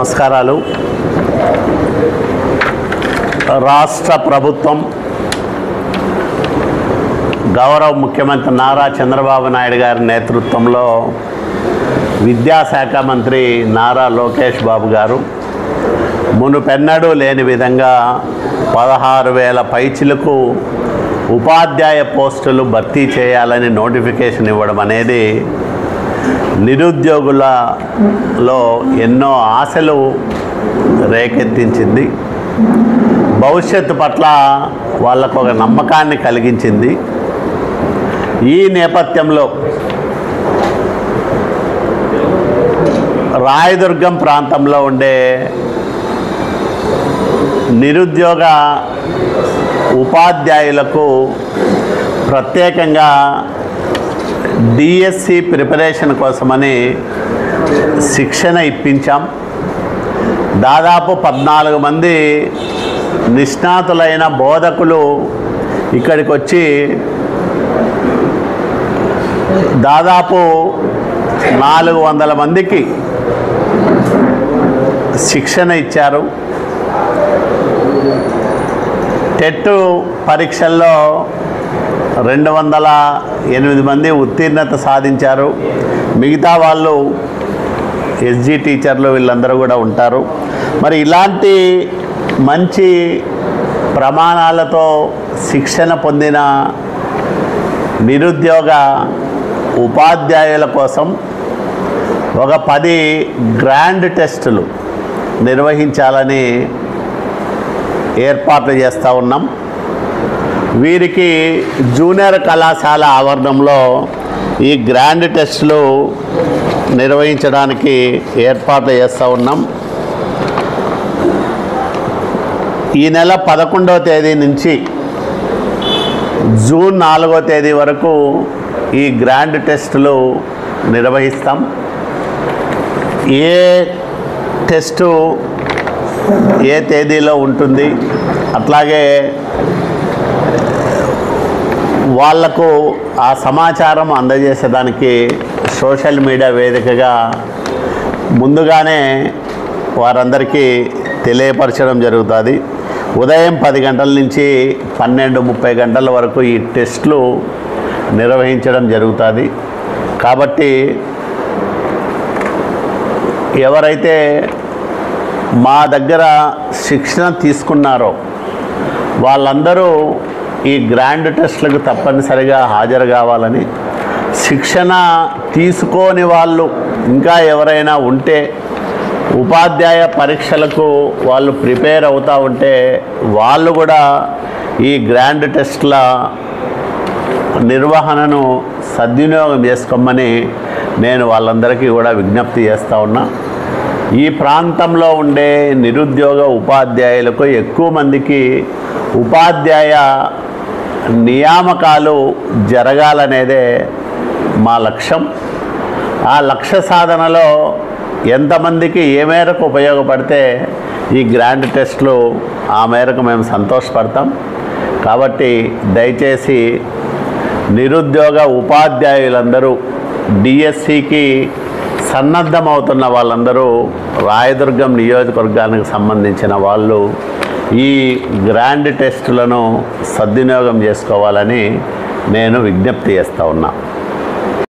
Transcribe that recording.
నమస్కారాలు. రాష్ట్ర ప్రభుత్వం గౌరవ ముఖ్యమంత్రి నారా చంద్రబాబు నాయుడు గారి నేతృత్వంలో విద్యాశాఖ మంత్రి నారా లోకేష్ బాబు గారు మునుపెన్నడూ లేని విధంగా 16,000 పైచిలకు ఉపాధ్యాయ పోస్టులు భర్తీ చేయాలని నోటిఫికేషన్ ఇవ్వడం అనేది నిరుద్యోగులలో ఎన్నో ఆశలు రేకెత్తించింది. భవిష్యత్తు పట్ల వాళ్ళకు ఒక నమ్మకాన్ని కలిగించింది. ఈ నేపథ్యంలో రాయదుర్గం ప్రాంతంలో ఉండే నిరుద్యోగ ఉపాధ్యాయులకు ప్రత్యేకంగా డిఎస్సి ప్రిపరేషన్ కోసమని శిక్షణ ఇప్పించాం. దాదాపు 14 మంది నిష్ణాతులైన బోధకులు ఇక్కడికి వచ్చి దాదాపు 400 మందికి శిక్షణ ఇచ్చారు. టెట్ పరీక్షల్లో 208 మంది ఉత్తీర్ణత సాధించారు. మిగతా వాళ్ళు ఎస్జీ టీచర్లు వీళ్ళందరూ కూడా ఉంటారు. మరి ఇలాంటి మంచి ప్రమాణాలతో శిక్షణ పొందిన నిరుద్యోగ ఉపాధ్యాయుల కోసం ఒక 10 గ్రాండ్ టెస్టులు నిర్వహించాలని ఏర్పాట్లు చేస్తూ ఉన్నాం. వీరికి జూనియర్ కళాశాల ఆవరణంలో ఈ గ్రాండ్ టెస్టులు నిర్వహించడానికి ఏర్పాట్లు చేస్తూ ఉన్నాం. ఈ నెల 11వ తేదీ నుంచి జూన్ 4వ తేదీ వరకు ఈ గ్రాండ్ టెస్టులు నిర్వహిస్తాం. ఏ టెస్టు ఏ తేదీలో ఉంటుంది, అట్లాగే వాళ్లకు ఆ సమాచారం అందజేసేదానికి సోషల్ మీడియా వేదికగా ముందుగానే వారందరికీ తెలియపరచడం జరుగుతుంది. ఉదయం 10 గంటల నుంచి 12:30 గంటల వరకు ఈ టెస్టులు నిర్వహించడం జరుగుతుంది. కాబట్టి ఎవరైతే మా దగ్గర శిక్షణ తీసుకున్నారో వాళ్ళందరూ ఈ గ్రాండ్ టెస్ట్లకు తప్పనిసరిగా హాజరు కావాలని, శిక్షణ తీసుకోని వాళ్ళు ఇంకా ఎవరైనా ఉంటే ఉపాధ్యాయ పరీక్షలకు వాళ్ళు ప్రిపేర్ అవుతూ ఉంటే వాళ్ళు కూడా ఈ గ్రాండ్ టెస్ట్ల నిర్వహణను సద్వినియోగం చేసుకోమని నేను వాళ్ళందరికీ కూడా విజ్ఞప్తి చేస్తూ ఉన్నా. ఈ ప్రాంతంలో ఉండే నిరుద్యోగ ఉపాధ్యాయులకు ఎక్కువ మందికి ఉపాధ్యాయ నియామకాలు జరగాలనేదే మా లక్ష్యం. ఆ లక్ష్య సాధనలో ఎంతమందికి ఏ మేరకు ఉపయోగపడితే ఈ గ్రాండ్ టెస్ట్లు ఆ మేరకు మేము సంతోషపడతాం. కాబట్టి దయచేసి నిరుద్యోగ ఉపాధ్యాయులందరూ డిఎస్సికి సన్నద్ధమవుతున్న వాళ్ళందరూ రాయదుర్గం నియోజకవర్గానికి సంబంధించిన వాళ్ళు ఈ గ్రాండ్ టెస్టులను సద్వినియోగం చేసుకోవాలని నేను విజ్ఞప్తి చేస్తూ ఉన్నా.